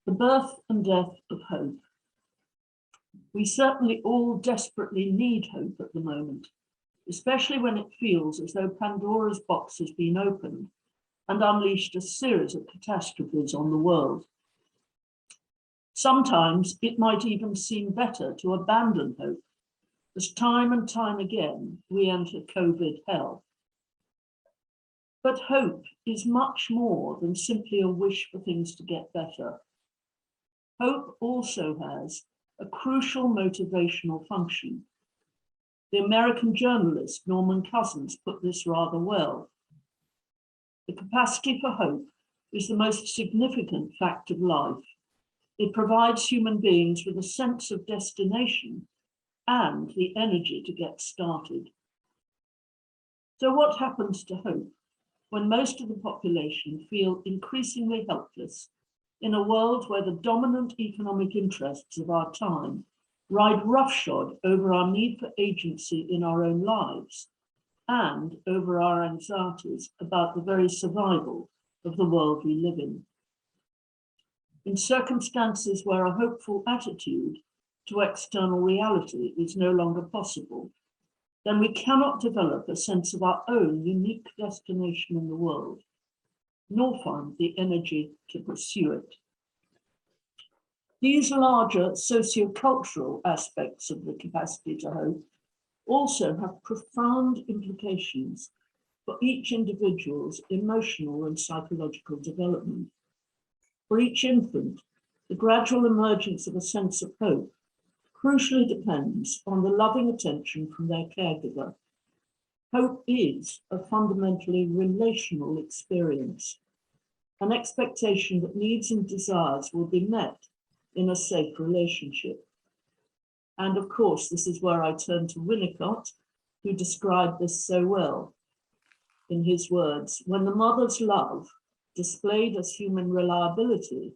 The birth and death of hope. We certainly all desperately need hope at the moment, especially when it feels as though Pandora's box has been opened and unleashed a series of catastrophes on the world. Sometimes it might even seem better to abandon hope, as time and time again we enter COVID hell. But hope is much more than simply a wish for things to get better. Hope also has a crucial motivational function. The American journalist Norman Cousins put this rather well. The capacity for hope is the most significant fact of life. It provides human beings with a sense of destination and the energy to get started. So what happens to hope when most of the population feel increasingly helpless in a world where the dominant economic interests of our time ride roughshod over our need for agency in our own lives and over our anxieties about the very survival of the world we live in? In circumstances where a hopeful attitude to external reality is no longer possible, then we cannot develop a sense of our own unique destination in the world, nor find the energy to pursue it. These larger sociocultural aspects of the capacity to hope also have profound implications for each individual's emotional and psychological development. For each infant, the gradual emergence of a sense of hope crucially depends on the loving attention from their caregiver. Hope is a fundamentally relational experience, an expectation that needs and desires will be met in a safe relationship. And of course, this is where I turn to Winnicott, who described this so well. In his words, when the mother's love, displayed as human reliability,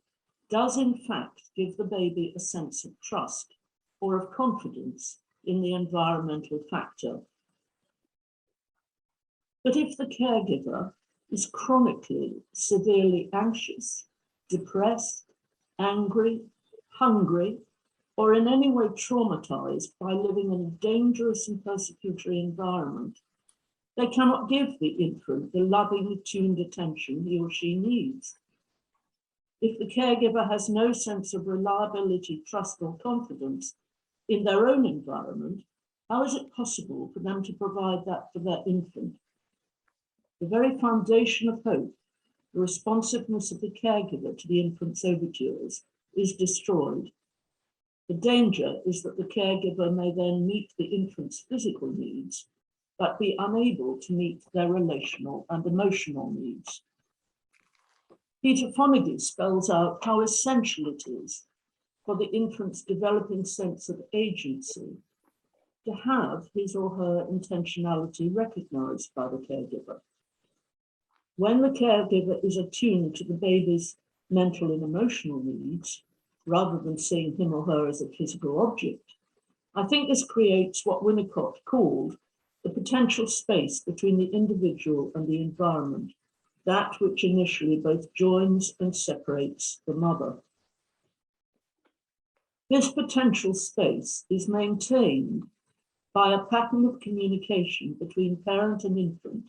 does in fact give the baby a sense of trust or of confidence in the environmental factor. But if the caregiver is chronically, severely anxious, depressed, angry, hungry, or in any way traumatized by living in a dangerous and persecutory environment, they cannot give the infant the loving, attuned attention he or she needs. If the caregiver has no sense of reliability, trust, or confidence in their own environment, how is it possible for them to provide that for their infant? The very foundation of hope, the responsiveness of the caregiver to the infant's overtures, is destroyed. The danger is that the caregiver may then meet the infant's physical needs, but be unable to meet their relational and emotional needs. Peter Fonagy spells out how essential it is for the infant's developing sense of agency to have his or her intentionality recognized by the caregiver. When the caregiver is attuned to the baby's mental and emotional needs, rather than seeing him or her as a physical object, I think this creates what Winnicott called the potential space between the individual and the environment, that which initially both joins and separates the mother. This potential space is maintained by a pattern of communication between parent and infant,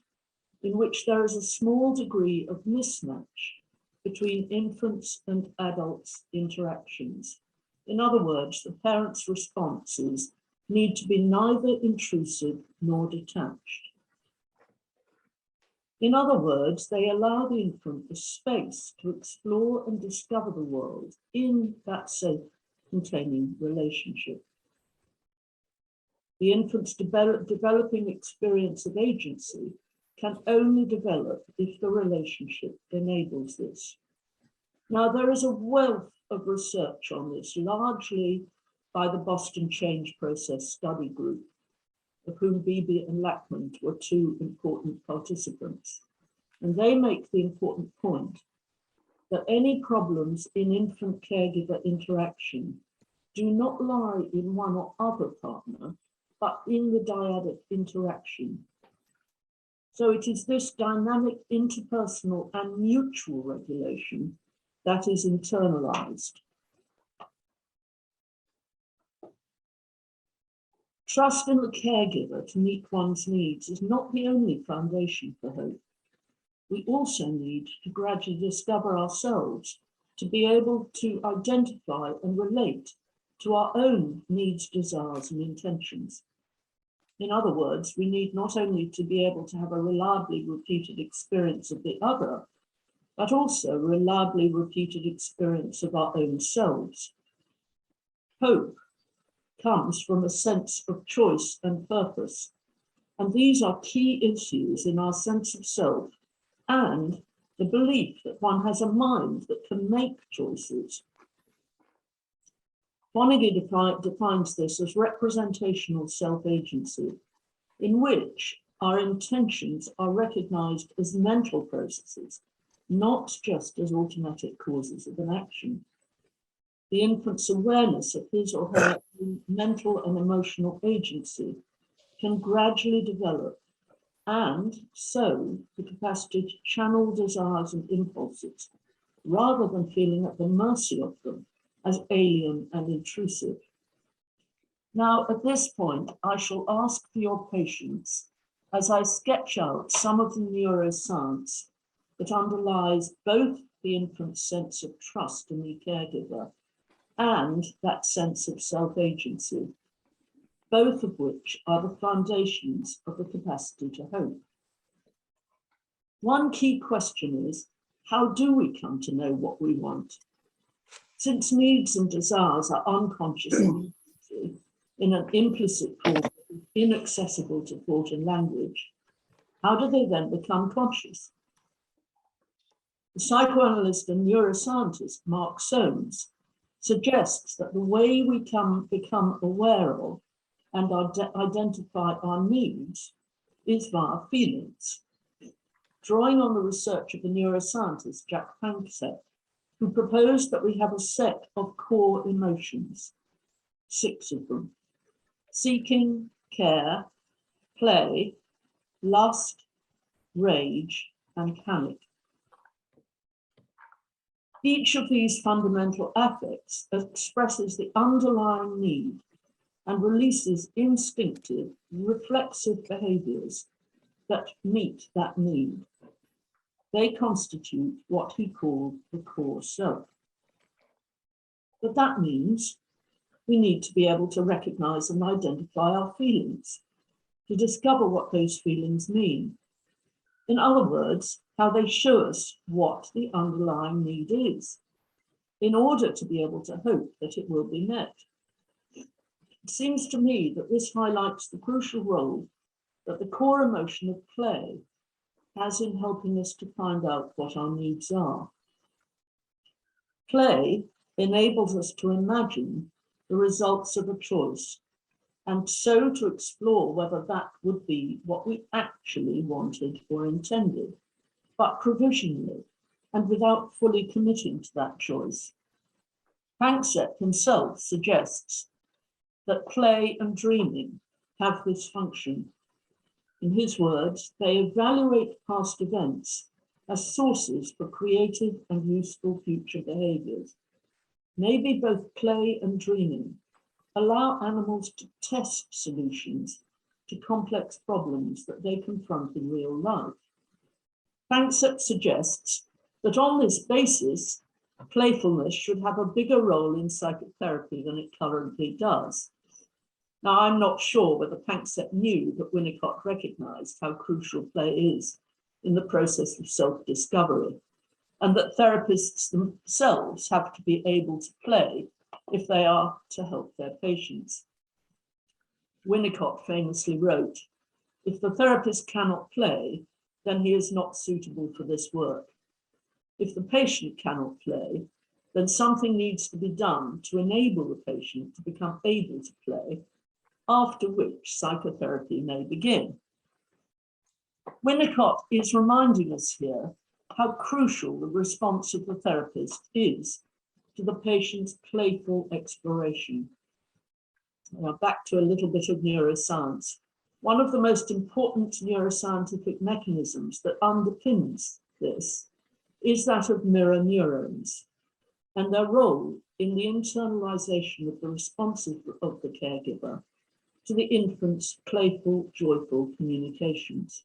in which there is a small degree of mismatch between infants and adults' interactions. In other words, the parent's responses need to be neither intrusive nor detached. In other words, they allow the infant the space to explore and discover the world in that safe, containing relationship. The infant's developing experience of agency can only develop if the relationship enables this. Now, there is a wealth of research on this, largely by the Boston Change Process Study Group, of whom Beebe and Lackman were two important participants. And they make the important point that any problems in infant caregiver interaction do not lie in one or other partner, but in the dyadic interaction. So it is this dynamic interpersonal and mutual regulation that is internalized. Trust in the caregiver to meet one's needs is not the only foundation for hope. We also need to gradually discover ourselves to be able to identify and relate to our own needs, desires, and intentions. In other words, we need not only to be able to have a reliably repeated experience of the other, but also a reliably repeated experience of our own selves. Hope comes from a sense of choice and purpose, and these are key issues in our sense of self and the belief that one has a mind that can make choices. Vonnegut defines this as representational self-agency, in which our intentions are recognized as mental processes, not just as automatic causes of an action. The infant's awareness of his or her mental and emotional agency can gradually develop, and so the capacity to channel desires and impulses, rather than feeling at the mercy of them as alien and intrusive. Now, at this point, I shall ask for your patience as I sketch out some of the neuroscience that underlies both the infant's sense of trust in the caregiver and that sense of self-agency, both of which are the foundations of the capacity to hope. One key question is, how do we come to know what we want? Since needs and desires are unconscious in an implicit form inaccessible to thought and language, how do they then become conscious? The psychoanalyst and neuroscientist Mark Soames suggests that the way we become aware of and identify our needs is via feelings. Drawing on the research of the neuroscientist Jack Panksepp, who proposed that we have a set of core emotions, 6 of them: seeking, care, play, lust, rage, and panic. Each of these fundamental affects expresses the underlying need and releases instinctive, reflexive behaviors that meet that need. They constitute what he called the core self. But that means we need to be able to recognize and identify our feelings, to discover what those feelings mean. In other words, how they show us what the underlying need is, in order to be able to hope that it will be met. It seems to me that this highlights the crucial role that the core emotion of play has in helping us to find out what our needs are. Play enables us to imagine the results of a choice, and so to explore whether that would be what we actually wanted or intended, but provisionally and without fully committing to that choice. Panksepp himself suggests that play and dreaming have this function. In his words, they evaluate past events as sources for creative and useful future behaviors. Maybe both play and dreaming allow animals to test solutions to complex problems that they confront in real life. Panksepp suggests that on this basis, playfulness should have a bigger role in psychotherapy than it currently does. Now, I'm not sure whether Panksepp knew that Winnicott recognized how crucial play is in the process of self-discovery, and that therapists themselves have to be able to play if they are to help their patients. Winnicott famously wrote, "If the therapist cannot play, then he is not suitable for this work. If the patient cannot play, then something needs to be done to enable the patient to become able to play, after which psychotherapy may begin." Winnicott is reminding us here how crucial the response of the therapist is to the patient's playful exploration. Now, back to a little bit of neuroscience. One of the most important neuroscientific mechanisms that underpins this is that of mirror neurons. and their role in the internalization of the responses of the caregiver to the infant's playful, joyful communications.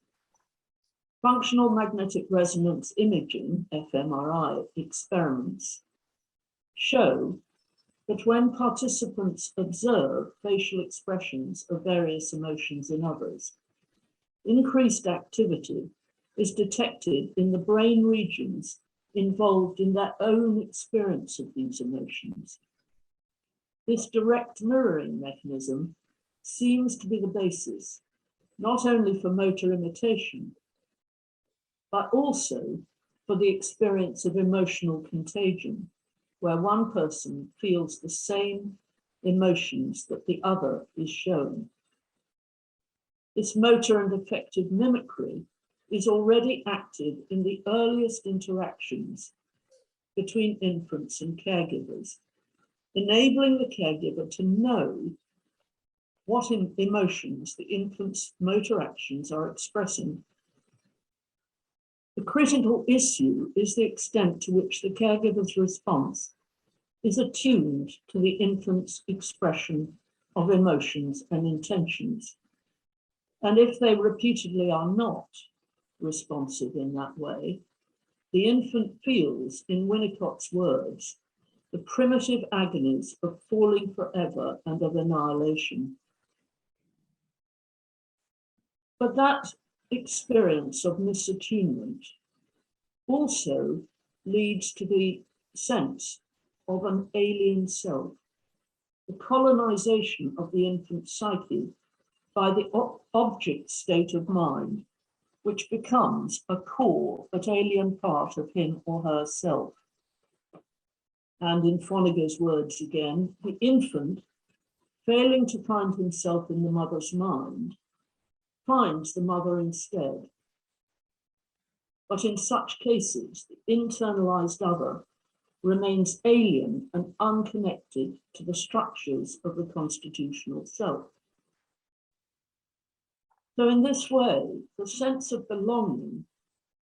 Functional magnetic resonance imaging, fMRI, experiments show that when participants observe facial expressions of various emotions in others, increased activity is detected in the brain regions involved in their own experience of these emotions. This direct mirroring mechanism seems to be the basis, not only for motor imitation, but also for the experience of emotional contagion, where one person feels the same emotions that the other is showing. This motor and affective mimicry is already active in the earliest interactions between infants and caregivers, enabling the caregiver to know what emotions the infant's motor actions are expressing. The critical issue is the extent to which the caregiver's response is attuned to the infant's expression of emotions and intentions. And if they repeatedly are not responsive in that way, the infant feels, in Winnicott's words, the primitive agonies of falling forever and of annihilation. But that experience of misattunement also leads to the sense of an alien self, the colonization of the infant's psyche by the object state of mind, which becomes a core but alien part of him or herself. And in Foniger's words again, the infant, failing to find himself in the mother's mind, finds the mother instead. But in such cases, the internalized other remains alien and unconnected to the structures of the constitutional self. So in this way, the sense of belonging,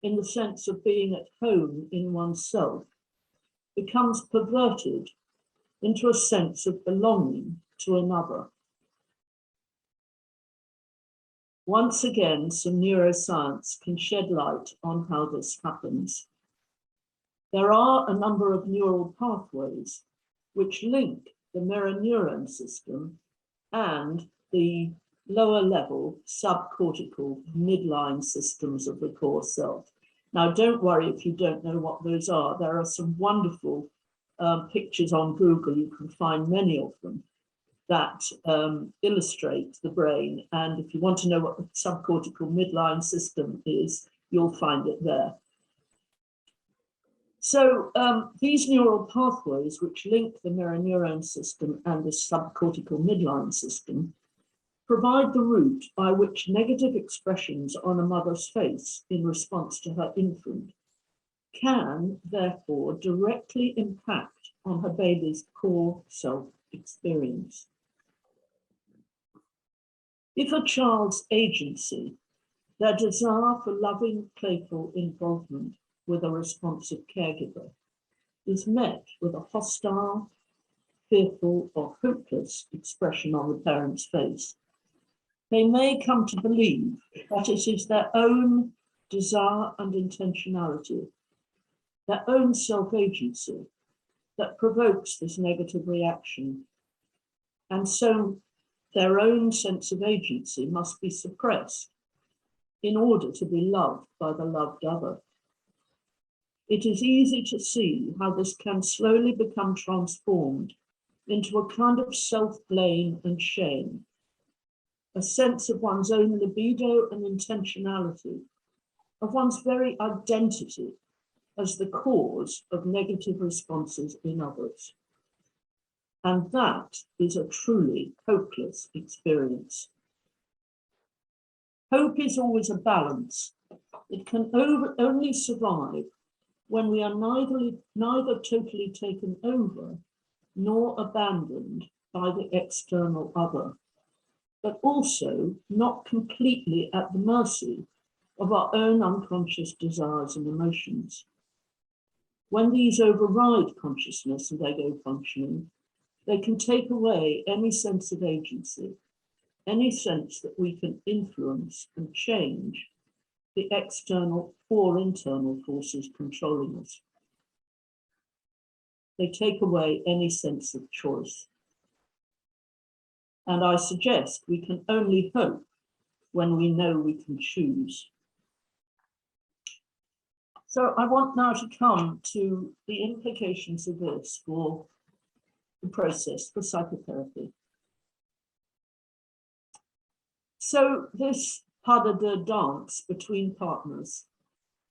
in the sense of being at home in oneself, becomes perverted into a sense of belonging to another. Once again, some neuroscience can shed light on how this happens. There are a number of neural pathways which link the mirror neuron system and the lower level subcortical midline systems of the core self. Now, don't worry if you don't know what those are. There are some wonderful pictures on Google. You can find many of them that illustrate the brain. And if you want to know what the subcortical midline system is, you'll find it there. So these neural pathways, which link the mirror neuron system and the subcortical midline system, provide the route by which negative expressions on a mother's face in response to her infant can, therefore, directly impact on her baby's core self-experience. If a child's agency, their desire for loving, playful involvement with a responsive caregiver, is met with a hostile, fearful, or hopeless expression on the parent's face, they may come to believe that it is their own desire and intentionality, their own self-agency, that provokes this negative reaction. And so their own sense of agency must be suppressed in order to be loved by the loved other. It is easy to see how this can slowly become transformed into a kind of self-blame and shame, a sense of one's own libido and intentionality, of one's very identity as the cause of negative responses in others. And that is a truly hopeless experience. Hope is always a balance. It can only survive when we are neither totally taken over nor abandoned by the external other, but also not completely at the mercy of our own unconscious desires and emotions. When these override consciousness and ego functioning, they can take away any sense of agency, any sense that we can influence and change the external or internal forces controlling us. They take away any sense of choice. And I suggest we can only hope when we know we can choose. So I want now to come to the implications of this for the process for psychotherapy. So this pas de deux dance between partners,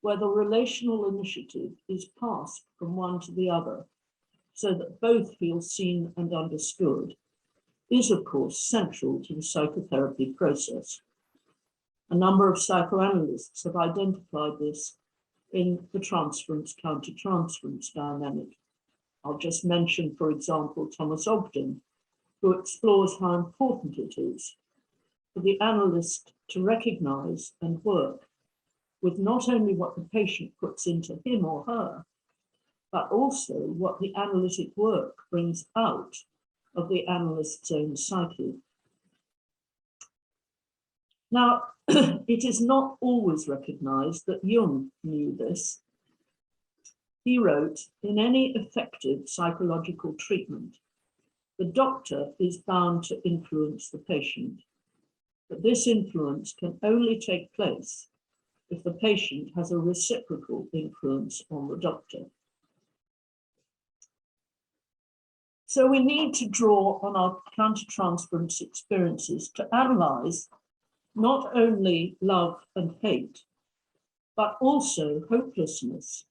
where the relational initiative is passed from one to the other, so that both feel seen and understood, is of course central to the psychotherapy process. A number of psychoanalysts have identified this in the transference-countertransference dynamic. I'll just mention, for example, Thomas Ogden, who explores how important it is for the analyst to recognize and work with not only what the patient puts into him or her, but also what the analytic work brings out of the analyst's own psyche. Now, it is not always recognized that Jung knew this. He wrote, in any effective psychological treatment, the doctor is bound to influence the patient, but this influence can only take place if the patient has a reciprocal influence on the doctor. So we need to draw on our countertransference experiences to analyze not only love and hate, but also hopelessness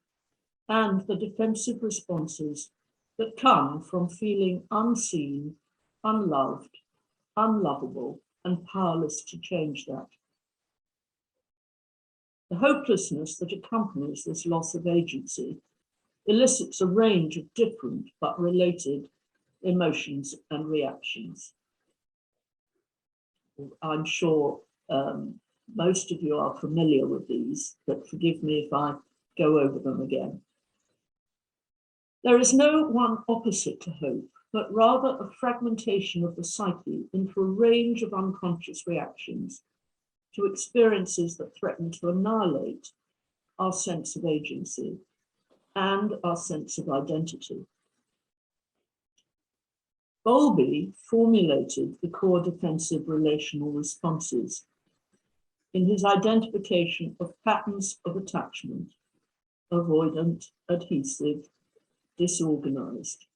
and the defensive responses that come from feeling unseen, unloved, unlovable, and powerless to change that. The hopelessness that accompanies this loss of agency elicits a range of different but related emotions and reactions. I'm sure most of you are familiar with these, but forgive me if I go over them again. There is no one opposite to hope, but rather a fragmentation of the psyche into a range of unconscious reactions to experiences that threaten to annihilate our sense of agency and our sense of identity. Bowlby formulated the core defensive relational responses in his identification of patterns of attachment: avoidant, adhesive, disorganized,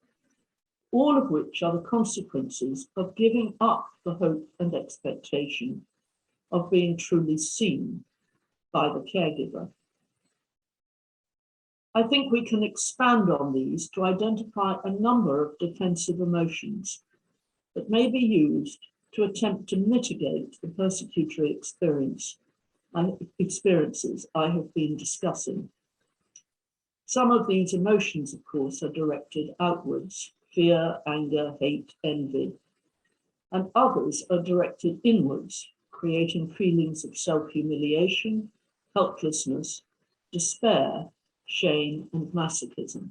all of which are the consequences of giving up the hope and expectation of being truly seen by the caregiver. I think we can expand on these to identify a number of defensive emotions that may be used to attempt to mitigate the persecutory experiences I have been discussing. Some of these emotions, of course, are directed outwards: fear, anger, hate, envy, and others are directed inwards, creating feelings of self-humiliation, helplessness, despair, shame, and masochism.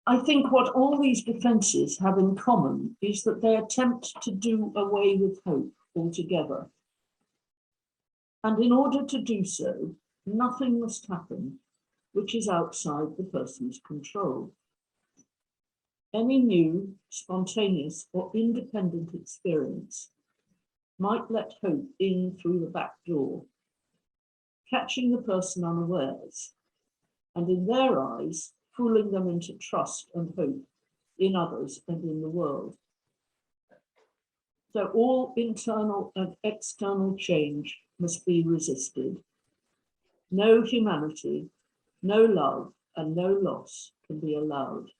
I think what all these defenses have in common is that they attempt to do away with hope altogether. And in order to do so, nothing must happen which is outside the person's control. Any new, spontaneous, or independent experience might let hope in through the back door, catching the person unawares, and in their eyes, fooling them into trust and hope in others and in the world. So all internal and external change must be resisted. No humanity, no love, and no loss can be allowed.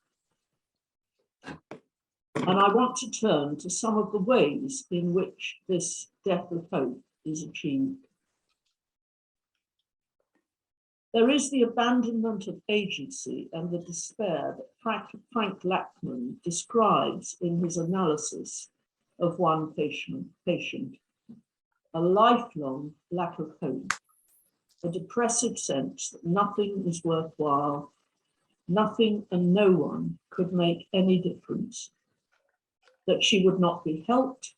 And I want to turn to some of the ways in which this death of hope is achieved. There is the abandonment of agency and the despair that Frank Lachman describes in his analysis of one patient, a lifelong lack of hope. a depressive sense that nothing is worthwhile, nothing and no one could make any difference, that she would not be helped,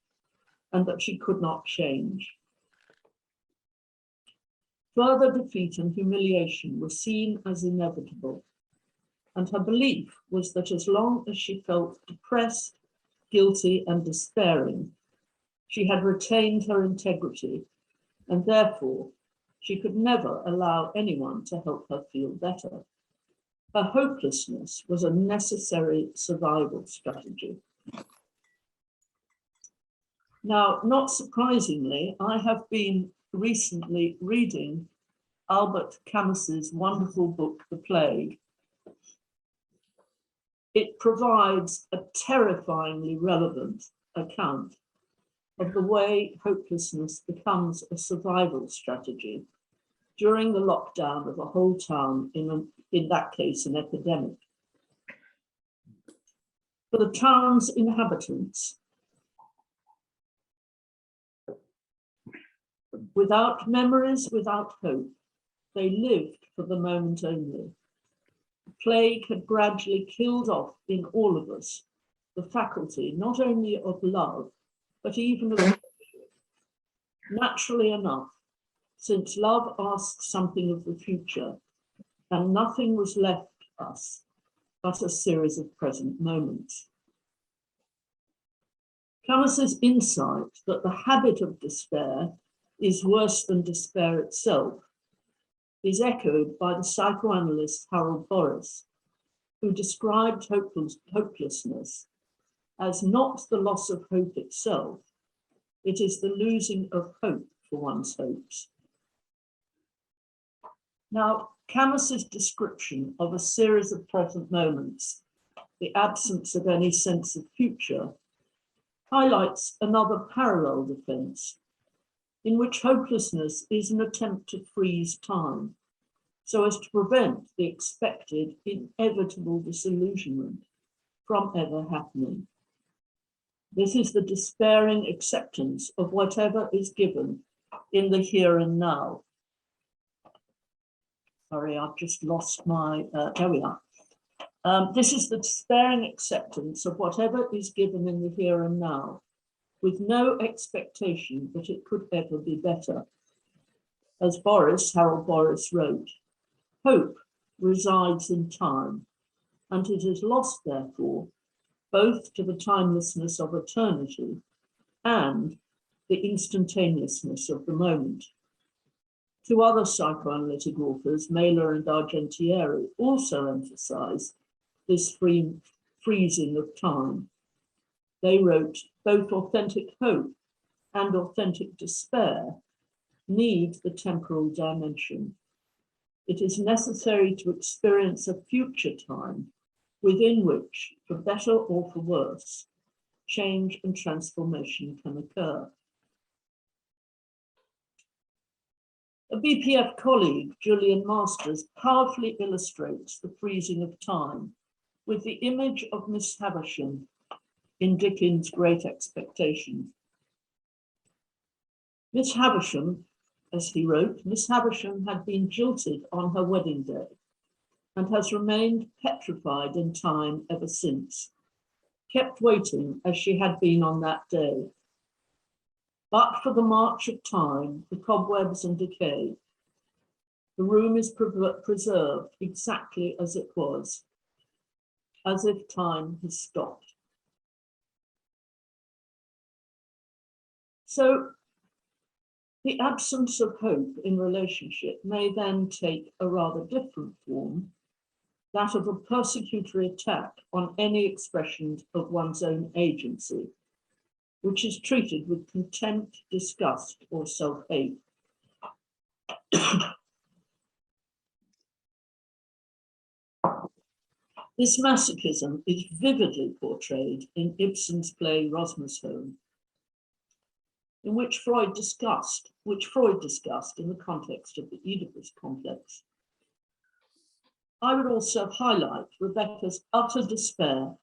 and that she could not change. Further defeat and humiliation were seen as inevitable, and her belief was that as long as she felt depressed, guilty, and despairing, she had retained her integrity, and therefore she could never allow anyone to help her feel better. Her hopelessness was a necessary survival strategy. Now, not surprisingly, I have been recently reading Albert Camus's wonderful book, The Plague. It provides a terrifyingly relevant account of the way hopelessness becomes a survival strategy during the lockdown of a whole town, in that case, an epidemic. For the town's inhabitants, without memories, without hope, they lived for the moment only. The plague had gradually killed off in all of us the faculty not only of love, but even of friendship. Naturally enough, since love asks something of the future, and nothing was left us but a series of present moments. Camus's insight that the habit of despair is worse than despair itself is echoed by the psychoanalyst Harold Boris, who described hopelessness as not the loss of hope itself, it is the losing of hope for one's hopes. Now, Camus's description of a series of present moments, the absence of any sense of future, highlights another parallel defense, in which hopelessness is an attempt to freeze time, so as to prevent the expected inevitable disillusionment from ever happening. This is the despairing acceptance of whatever is given in the here and now. Sorry, I've just lost my, there we are. This is the despairing acceptance of whatever is given in the here and now, with no expectation that it could ever be better. As Harold Boris wrote, hope resides in time, and it is lost, therefore, both to the timelessness of eternity and the instantaneousness of the moment. Two other psychoanalytic authors, Mailer and Argentieri, also emphasize this freezing of time. They wrote, both authentic hope and authentic despair need the temporal dimension. It is necessary to experience a future time within which, for better or for worse, change and transformation can occur. A BPF colleague, Julian Masters, powerfully illustrates the freezing of time with the image of Miss Havisham in Dickens' Great Expectations. Miss Havisham, as he wrote, Miss Havisham had been jilted on her wedding day and has remained petrified in time ever since, kept waiting as she had been on that day. But for the march of time, the cobwebs and decay, the room is preserved exactly as it was, as if time has stopped. So the absence of hope in relationship may then take a rather different form, that of a persecutory attack on any expression of one's own agency, which is treated with contempt, disgust, or self-hate. This masochism is vividly portrayed in Ibsen's play Rosmersholm, in which Freud discussed in the context of the Oedipus complex. I would also highlight Rebecca's utter despair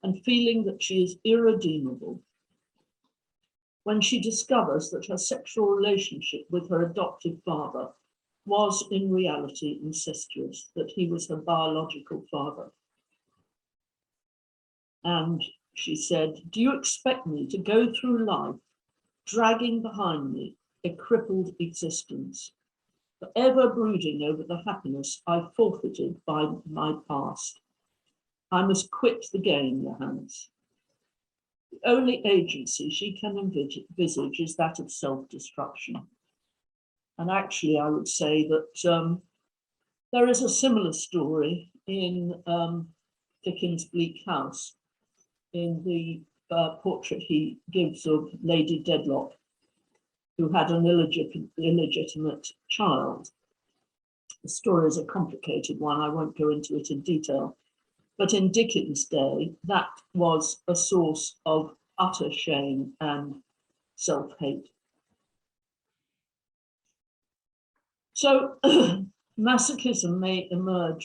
and feeling that she is irredeemable when she discovers that her sexual relationship with her adoptive father was in reality incestuous, that he was her biological father. And she said, "Do you expect me to go through life dragging behind me a crippled existence, forever brooding over the happiness I forfeited by my past? I must quit the game, Johannes." The only agency she can envisage is that of self-destruction. And actually, I would say that there is a similar story in Dickens' Bleak House, in the portrait he gives of Lady Dedlock, who had an illegitimate child. The story is a complicated one. I won't go into it in detail. But in Dickens' day, that was a source of utter shame and self-hate. So masochism may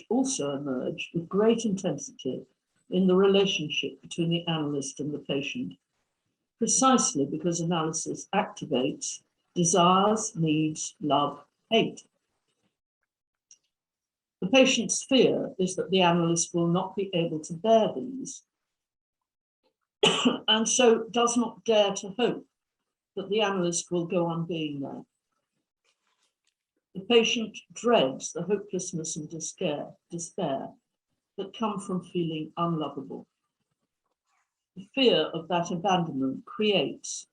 also emerge with great intensity in the relationship between the analyst and the patient, precisely because analysis activates desires, needs, love, hate. The patient's fear is that the analyst will not be able to bear these, and so does not dare to hope that the analyst will go on being there. The patient dreads the hopelessness and despair that come from feeling unlovable. The fear of that abandonment creates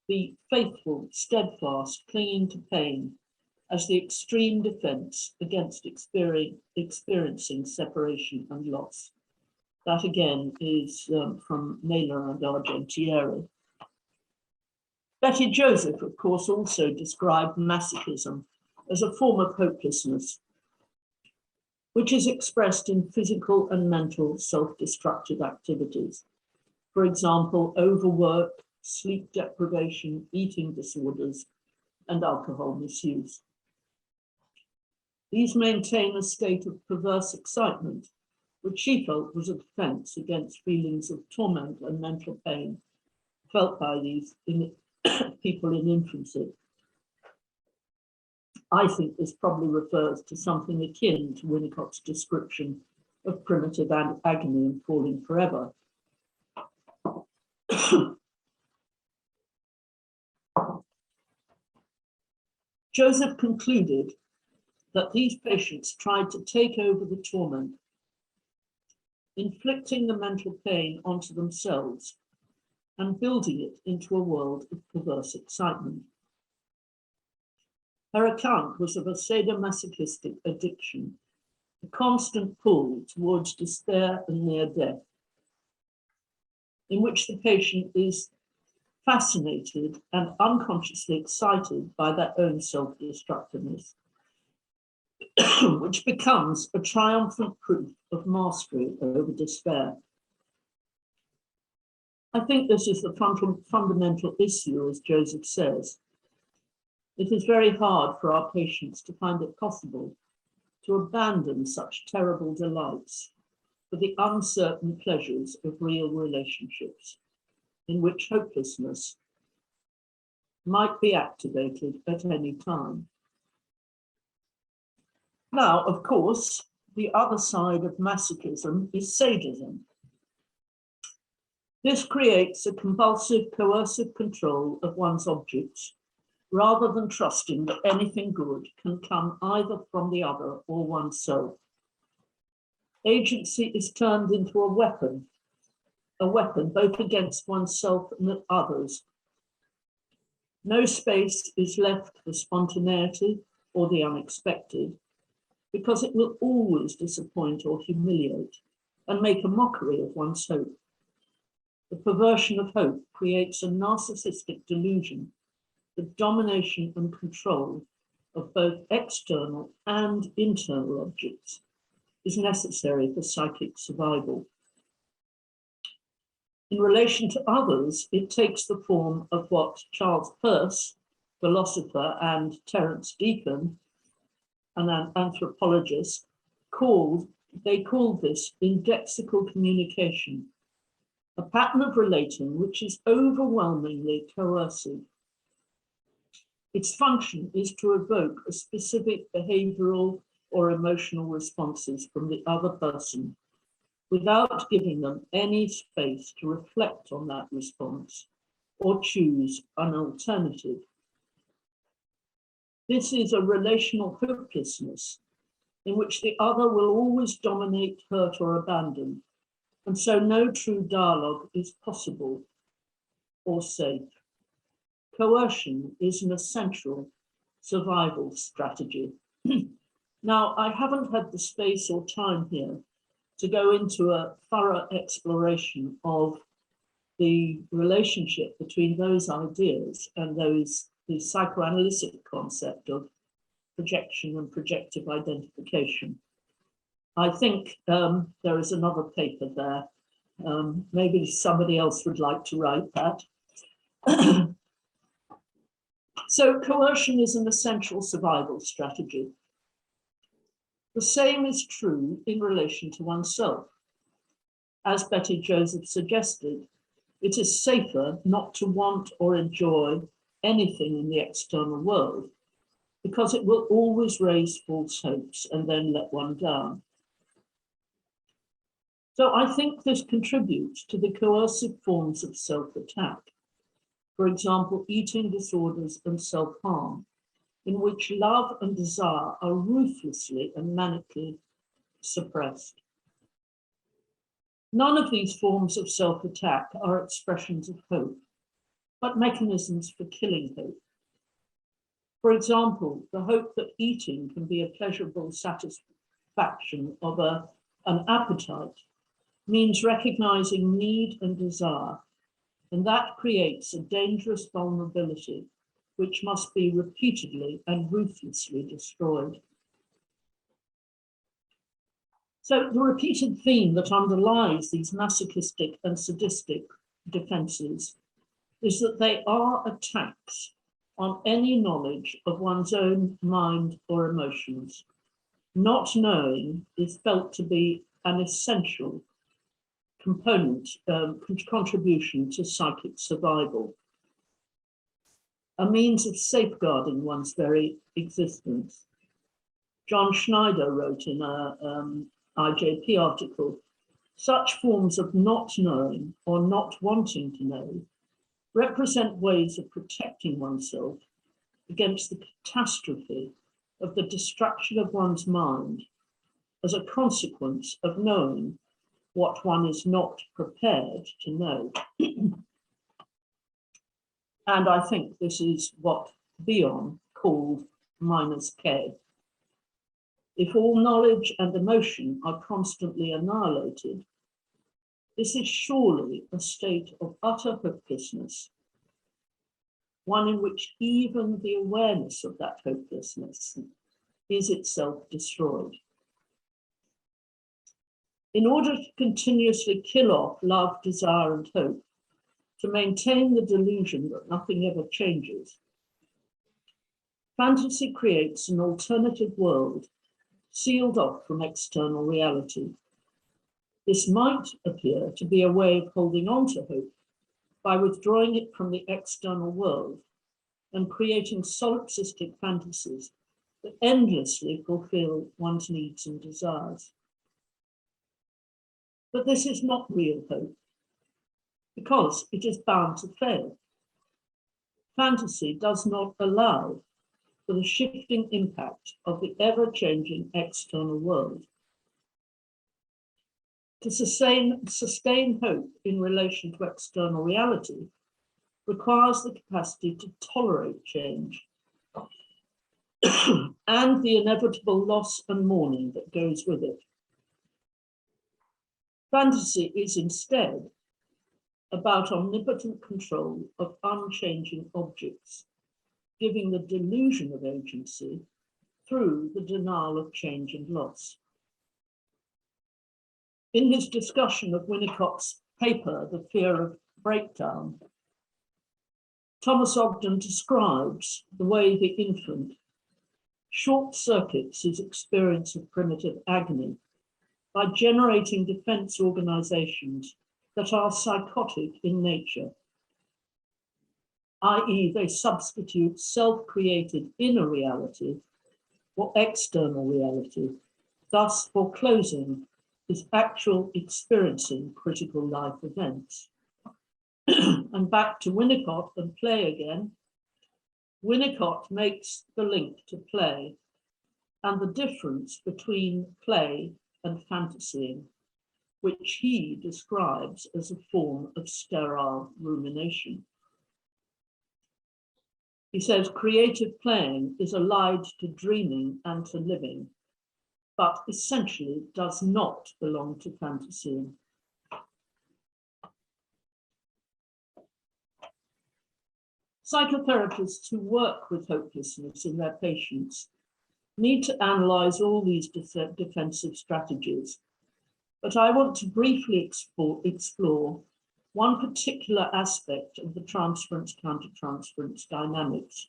the faithful, steadfast, clinging to pain as the extreme defense against experiencing separation and loss. That again is from Naylor and Argentieri. Betty Joseph, of course, also described masochism as a form of hopelessness, which is expressed in physical and mental self-destructive activities. For example, overwork, sleep deprivation, eating disorders, and alcohol misuse. These maintain a state of perverse excitement, which she felt was a defense against feelings of torment and mental pain felt by these people in infancy. I think this probably refers to something akin to Winnicott's description of primitive agony and falling forever. Joseph concluded that these patients tried to take over the torment, inflicting the mental pain onto themselves and building it into a world of perverse excitement. Her account was of a sadomasochistic addiction, a constant pull towards despair and near death, in which the patient is fascinated and unconsciously excited by their own self-destructiveness, which becomes a triumphant proof of mastery over despair. I think this is the fundamental issue, as Joseph says. It is very hard for our patients to find it possible to abandon such terrible delights for the uncertain pleasures of real relationships, in which hopelessness might be activated at any time. Now, of course, the other side of masochism is sadism. This creates a compulsive, coercive control of one's objects, rather than trusting that anything good can come either from the other or oneself. Agency is turned into a weapon both against oneself and others. No space is left for spontaneity or the unexpected, because it will always disappoint or humiliate and make a mockery of one's hope. The perversion of hope creates a narcissistic delusion that domination and control of both external and internal objects is necessary for psychic survival. In relation to others, it takes the form of what Charles Peirce, philosopher, and Terence Deacon, an anthropologist, called this indexical communication, a pattern of relating which is overwhelmingly coercive. Its function is to evoke a specific behavioral or emotional responses from the other person without giving them any space to reflect on that response or choose an alternative. This is a relational hopelessness in which the other will always dominate, hurt, or abandon, and so no true dialogue is possible or safe. Coercion is an essential survival strategy. Now, I haven't had the space or time here to go into a thorough exploration of the relationship between those ideas and the psychoanalytic concept of projection and projective identification. I think there is another paper there. Maybe somebody else would like to write that. So coercion is an essential survival strategy. The same is true in relation to oneself. As Betty Joseph suggested, it is safer not to want or enjoy anything in the external world because it will always raise false hopes and then let one down. So I think this contributes to the coercive forms of self-attack. For example, eating disorders and self-harm, in which love and desire are ruthlessly and manically suppressed. None of these forms of self-attack are expressions of hope, but mechanisms for killing hope. For example, the hope that eating can be a pleasurable satisfaction of an appetite means recognizing need and desire, and that creates a dangerous vulnerability which must be repeatedly and ruthlessly destroyed. So the repeated theme that underlies these masochistic and sadistic defenses is that they are attacks on any knowledge of one's own mind or emotions. Not knowing is felt to be an essential component, contribution to psychic survival, a means of safeguarding one's very existence. John Schneider wrote in a IJP article, such forms of not knowing or not wanting to know represent ways of protecting oneself against the catastrophe of the destruction of one's mind as a consequence of knowing what one is not prepared to know. And I think this is what Bion called -K. If all knowledge and emotion are constantly annihilated, this is surely a state of utter hopelessness, one in which even the awareness of that hopelessness is itself destroyed. In order to continuously kill off love, desire, and hope, to maintain the delusion that nothing ever changes, fantasy creates an alternative world sealed off from external reality. This might appear to be a way of holding on to hope by withdrawing it from the external world and creating solipsistic fantasies that endlessly fulfill one's needs and desires. But this is not real hope, because it is bound to fail. Fantasy does not allow for the shifting impact of the ever-changing external world. To sustain hope in relation to external reality requires the capacity to tolerate change and the inevitable loss and mourning that goes with it. Fantasy is instead about omnipotent control of unchanging objects, giving the delusion of agency through the denial of change and loss. In his discussion of Winnicott's paper, The Fear of Breakdown, Thomas Ogden describes the way the infant short-circuits his experience of primitive agony by generating defense organizations that are psychotic in nature. i.e. they substitute self-created inner reality for external reality, thus foreclosing his actual experiencing critical life events. And back to Winnicott and play again. Winnicott makes the link to play and the difference between play and fantasying, which he describes as a form of sterile rumination. He says creative playing is allied to dreaming and to living, but essentially does not belong to fantasying. Psychotherapists who work with hopelessness in their patients need to analyze all these defensive strategies, but I want to briefly explore one particular aspect of the transference-countertransference dynamics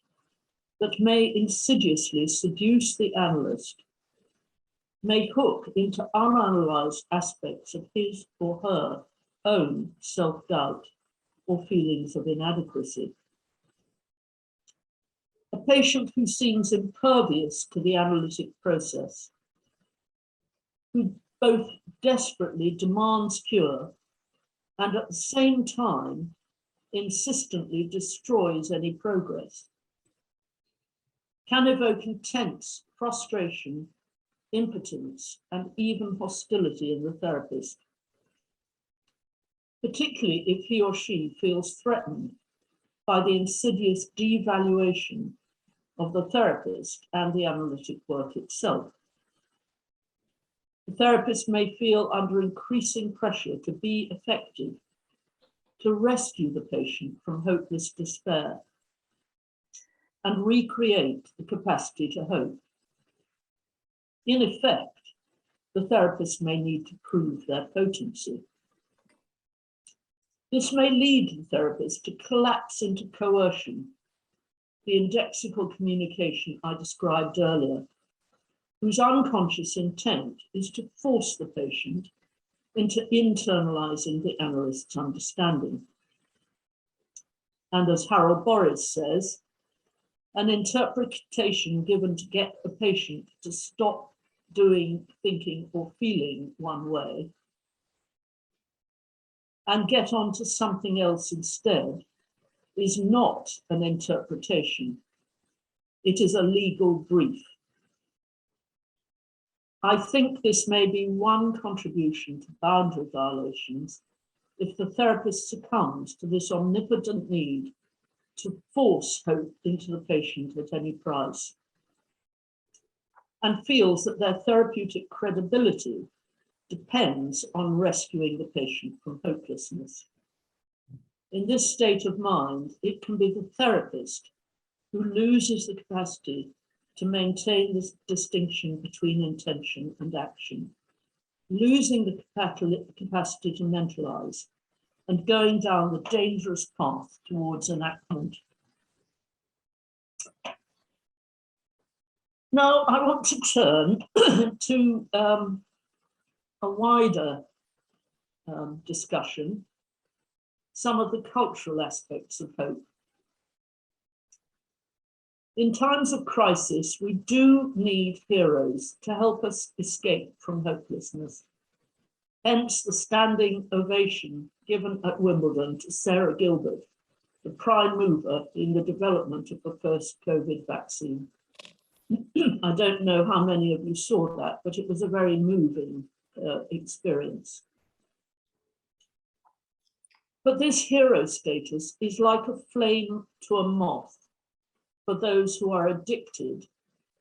that may insidiously seduce the analyst, may hook into unanalyzed aspects of his or her own self-doubt or feelings of inadequacy. A patient who seems impervious to the analytic process, who both desperately demands cure and at the same time insistently destroys any progress, can evoke intense frustration, impotence, and even hostility in the therapist, particularly if he or she feels threatened by the insidious devaluation of the therapist and the analytic work itself. The therapist may feel under increasing pressure to be effective, to rescue the patient from hopeless despair and recreate the capacity to hope. In effect, the therapist may need to prove their potency. This may lead the therapist to collapse into coercion, the indexical communication I described earlier, whose unconscious intent is to force the patient into internalizing the analyst's understanding. And as Harold Boris says, an interpretation given to get a patient to stop doing, thinking, or feeling one way and get on to something else instead is not an interpretation. It is a legal brief. I think this may be one contribution to boundary violations if the therapist succumbs to this omnipotent need to force hope into the patient at any price and feels that their therapeutic credibility depends on rescuing the patient from hopelessness. In this state of mind, it can be the therapist who loses the capacity to maintain this distinction between intention and action, losing the capacity to mentalize and going down the dangerous path towards enactment. Now, I want to turn to a wider discussion, some of the cultural aspects of hope. In times of crisis, we do need heroes to help us escape from hopelessness. Hence the standing ovation given at Wimbledon to Sarah Gilbert, the prime mover in the development of the first COVID vaccine. I don't know how many of you saw that, but it was a very moving experience. But this hero status is like a flame to a moth for those who are addicted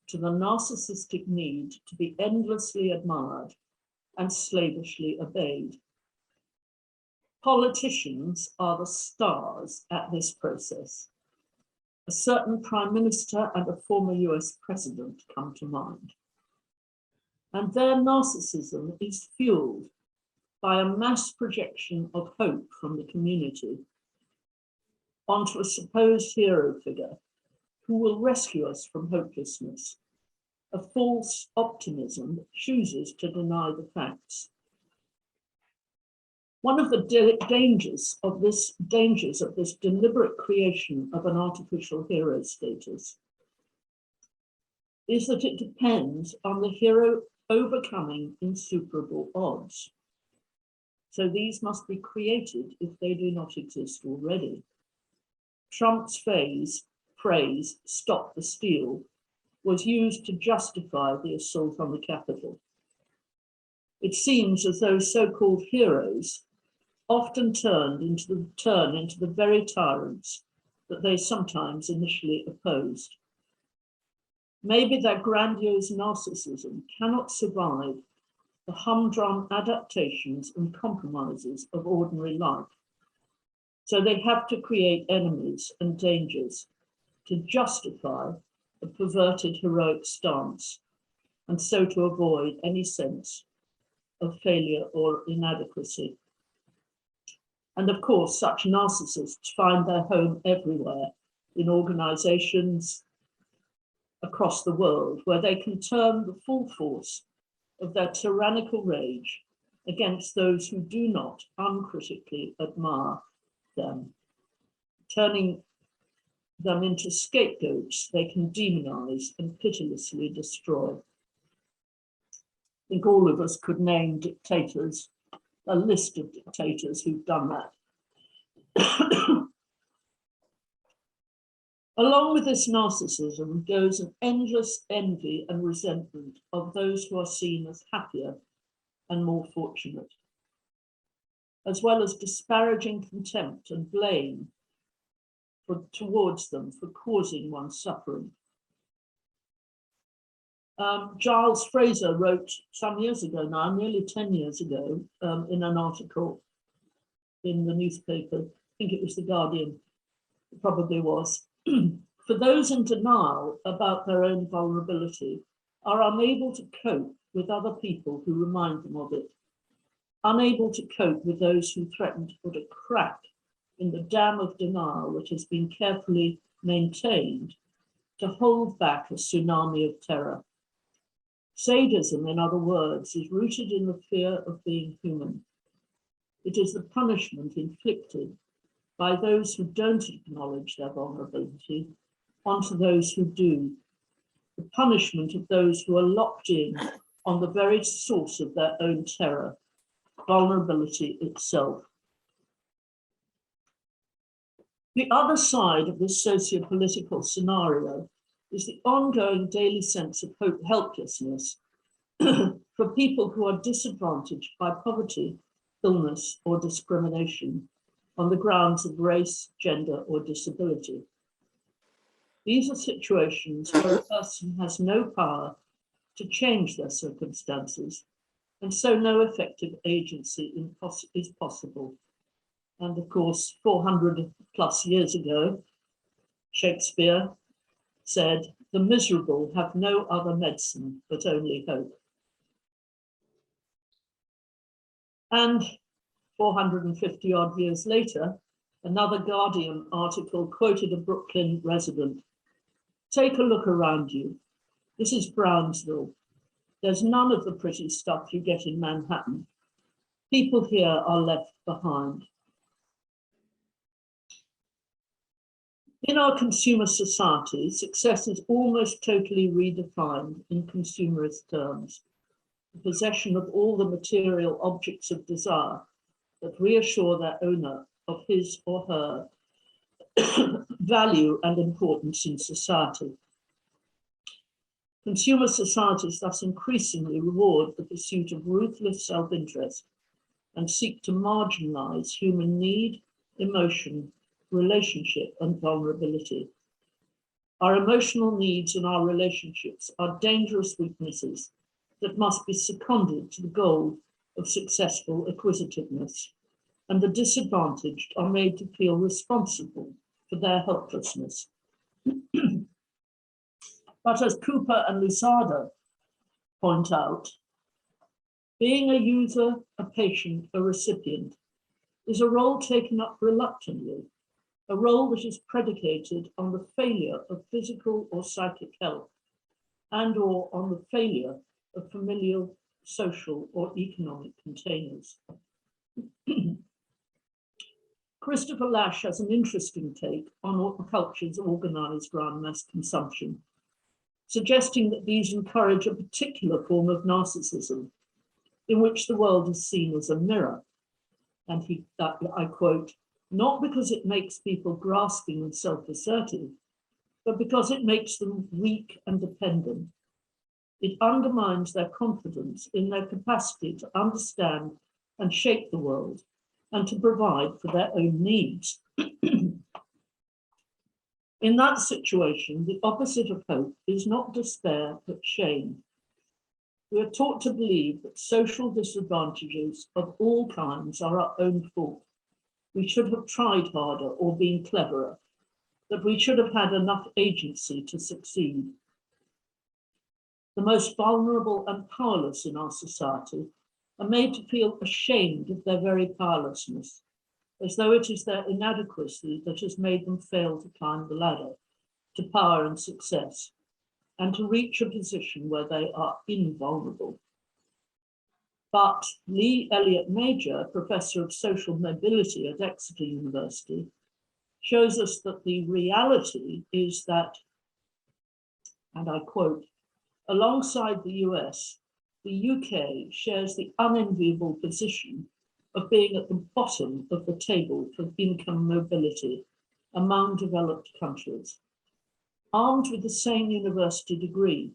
to the narcissistic need to be endlessly admired and slavishly obeyed. Politicians are the stars at this process. A certain prime minister and a former US president come to mind. And their narcissism is fueled by a mass projection of hope from the community onto a supposed hero figure who will rescue us from hopelessness, a false optimism that chooses to deny the facts. One of the dangers of this deliberate creation of an artificial hero status is that it depends on the hero overcoming insuperable odds. So these must be created if they do not exist already. Trump's phrase, "stop the steal," was used to justify the assault on the Capitol. It seems as though so-called heroes often turn into the very tyrants that they sometimes initially opposed. Maybe their grandiose narcissism cannot survive the humdrum adaptations and compromises of ordinary life. So they have to create enemies and dangers to justify a perverted heroic stance, and so to avoid any sense of failure or inadequacy. And of course, such narcissists find their home everywhere, in organizations across the world, where they can turn the full force of their tyrannical rage against those who do not uncritically admire them, turning them into scapegoats they can demonize and pitilessly destroy. I think all of us could name dictators, a list of dictators who've done that. Along with this narcissism goes an endless envy and resentment of those who are seen as happier and more fortunate, as well as disparaging contempt and blame towards them for causing one's suffering. Giles Fraser wrote some years ago now, nearly 10 years ago, in an article in the newspaper, I think it was The Guardian, it probably was, for those in denial about their own vulnerability are unable to cope with other people who remind them of it, unable to cope with those who threaten to put a crack in the dam of denial that has been carefully maintained to hold back a tsunami of terror. Sadism, in other words, is rooted in the fear of being human. It is the punishment inflicted by those who don't acknowledge their vulnerability onto those who do, the punishment of those who are locked in on the very source of their own terror, vulnerability itself. The other side of this socio-political scenario is the ongoing daily sense of helplessness for people who are disadvantaged by poverty, illness, or discrimination on the grounds of race, gender, or disability. These are situations where a person has no power to change their circumstances, and so no effective agency is possible. And of course, 400 plus years ago, Shakespeare said, "The miserable have no other medicine but only hope." And 450 odd years later, another Guardian article quoted a Brooklyn resident. "Take a look around you. This is Brownsville. There's none of the pretty stuff you get in Manhattan. People here are left behind." In our consumer society, success is almost totally redefined in consumerist terms. The possession of all the material objects of desire that reassure their owner of his or her value and importance in society. Consumer societies thus increasingly reward the pursuit of ruthless self-interest and seek to marginalize human need, emotion, relationship, and vulnerability. Our emotional needs and our relationships are dangerous weaknesses that must be seconded to the goal of successful acquisitiveness, and the disadvantaged are made to feel responsible for their helplessness. But as Cooper and Lusada point out, being a user, a patient, a recipient is a role taken up reluctantly, a role that is predicated on the failure of physical or psychic health and/or on the failure of familial, social, or economic containers. Christopher Lasch has an interesting take on cultures organized around mass consumption, suggesting that these encourage a particular form of narcissism in which the world is seen as a mirror. And I quote, not because it makes people grasping and self-assertive, but because it makes them weak and dependent. It undermines their confidence in their capacity to understand and shape the world and to provide for their own needs. In that situation, the opposite of hope is not despair, but shame. We are taught to believe that social disadvantages of all kinds are our own fault. We should have tried harder or been cleverer, that we should have had enough agency to succeed. The most vulnerable and powerless in our society are made to feel ashamed of their very powerlessness, as though it is their inadequacy that has made them fail to climb the ladder to power and success, and to reach a position where they are invulnerable. But Lee Elliott Major, professor of social mobility at Exeter University, shows us that the reality is that, and I quote, alongside the US, the UK shares the unenviable position of being at the bottom of the table for income mobility among developed countries. Armed with the same university degree,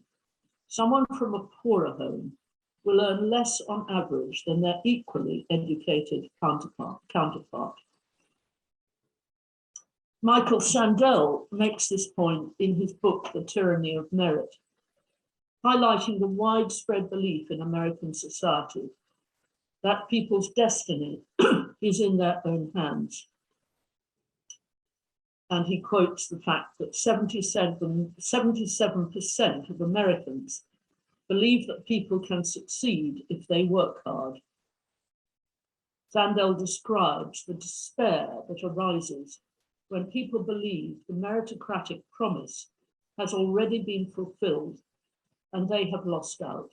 someone from a poorer home will earn less on average than their equally educated counterpart. Michael Sandel makes this point in his book, The Tyranny of Merit, highlighting the widespread belief in American society that people's destiny is in their own hands. And he quotes the fact that 77% of Americans believe that people can succeed if they work hard. Sandel describes the despair that arises when people believe the meritocratic promise has already been fulfilled and they have lost out.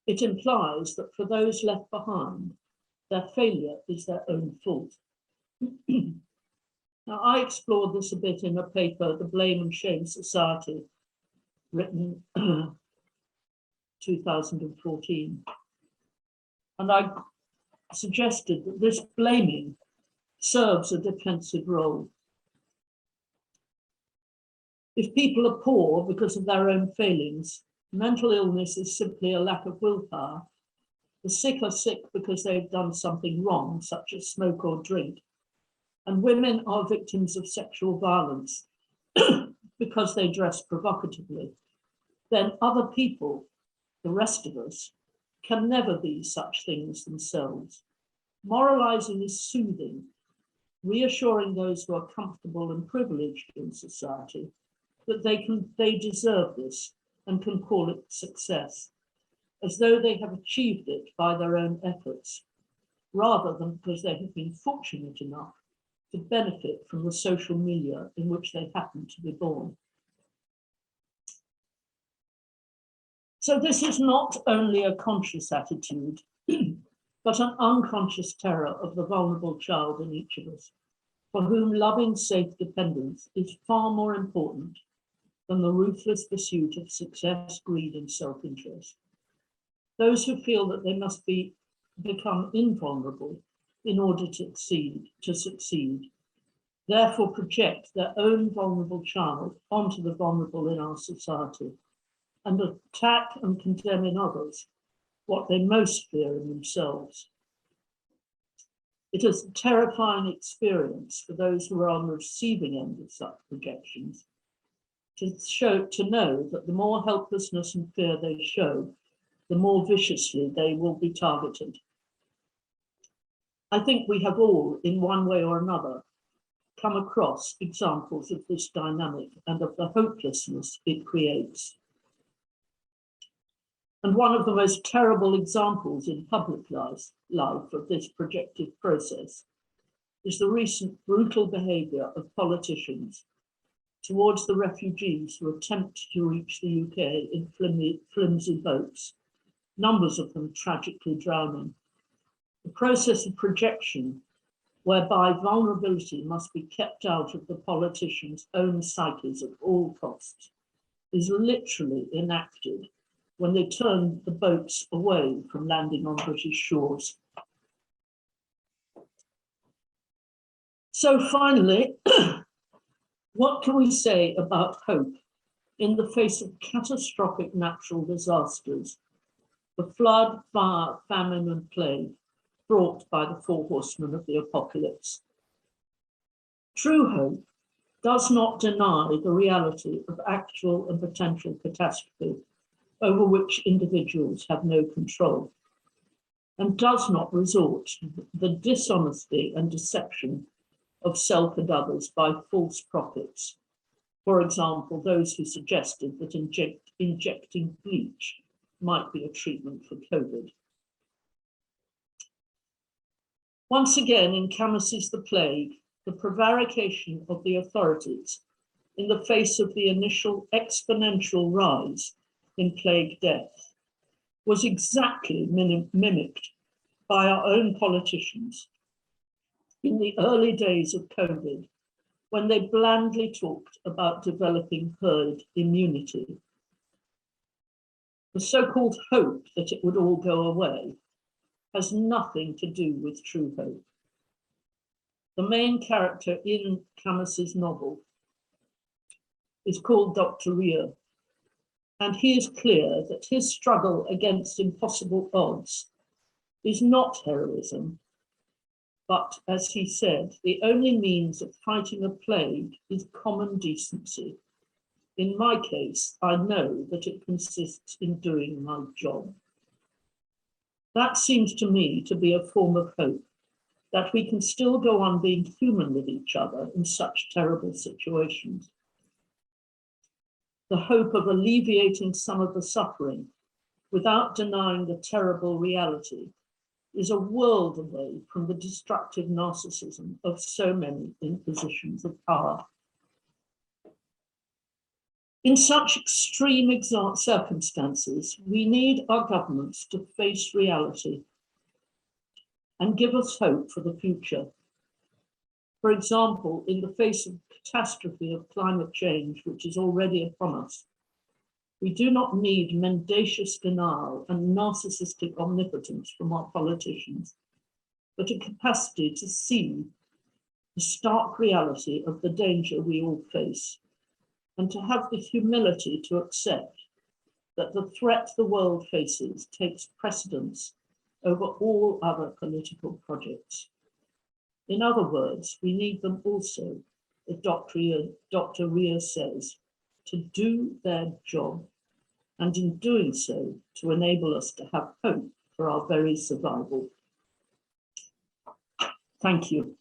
It implies that for those left behind, their failure is their own fault. Now, I explored this a bit in a paper, The Blame and Shame Society, written 2014. And I suggested that this blaming serves a defensive role. If people are poor because of their own failings, mental illness is simply a lack of willpower. The sick are sick because they've done something wrong, such as smoke or drink. And women are victims of sexual violence because they dress provocatively. Then other people, the rest of us, can never be such things themselves. Moralizing is soothing, reassuring those who are comfortable and privileged in society that they deserve this and can call it success, as though they have achieved it by their own efforts, rather than because they have been fortunate enough to benefit from the social milieu in which they happen to be born. So this is not only a conscious attitude, but an unconscious terror of the vulnerable child in each of us, for whom loving, safe dependence is far more important than the ruthless pursuit of success, greed, and self-interest. Those who feel that they must become invulnerable in order to succeed, therefore project their own vulnerable child onto the vulnerable in our society and attack and condemn in others what they most fear in themselves. It is a terrifying experience for those who are on the receiving end of such projections to know that the more helplessness and fear they show, the more viciously they will be targeted. I think we have all, in one way or another, come across examples of this dynamic and of the hopelessness it creates. And one of the most terrible examples in public life of this projective process is the recent brutal behaviour of politicians towards the refugees who attempt to reach the UK in flimsy boats, numbers of them tragically drowning. The process of projection, whereby vulnerability must be kept out of the politicians' own psyches at all costs, is literally enacted when they turn the boats away from landing on British shores. So finally, what can we say about hope in the face of catastrophic natural disasters, the flood, fire, famine, and plague brought by the four horsemen of the apocalypse? True hope does not deny the reality of actual and potential catastrophe over which individuals have no control, and does not resort to the dishonesty and deception of self and others by false prophets. For example, those who suggested that injecting bleach might be a treatment for COVID. Once again, in Camus's The Plague, the prevarication of the authorities in the face of the initial exponential rise in plague death was exactly mimicked by our own politicians in the early days of COVID, when they blandly talked about developing herd immunity. The so-called hope that it would all go away has nothing to do with true hope. The main character in Camus's novel is called Dr. Ria, and he is clear that his struggle against impossible odds is not heroism, but, as he said, the only means of fighting a plague is common decency. In my case, I know that it consists in doing my job. That seems to me to be a form of hope, that we can still go on being human with each other in such terrible situations. The hope of alleviating some of the suffering without denying the terrible reality is a world away from the destructive narcissism of so many in positions of power. In such extreme circumstances, we need our governments to face reality and give us hope for the future. For example, in the face of catastrophe of climate change, which is already upon us, we do not need mendacious denial and narcissistic omnipotence from our politicians, but a capacity to see the stark reality of the danger we all face, and to have the humility to accept that the threat the world faces takes precedence over all other political projects. In other words, we need them also, as Dr. Ria says, to do their job, and in doing so, to enable us to have hope for our very survival. Thank you.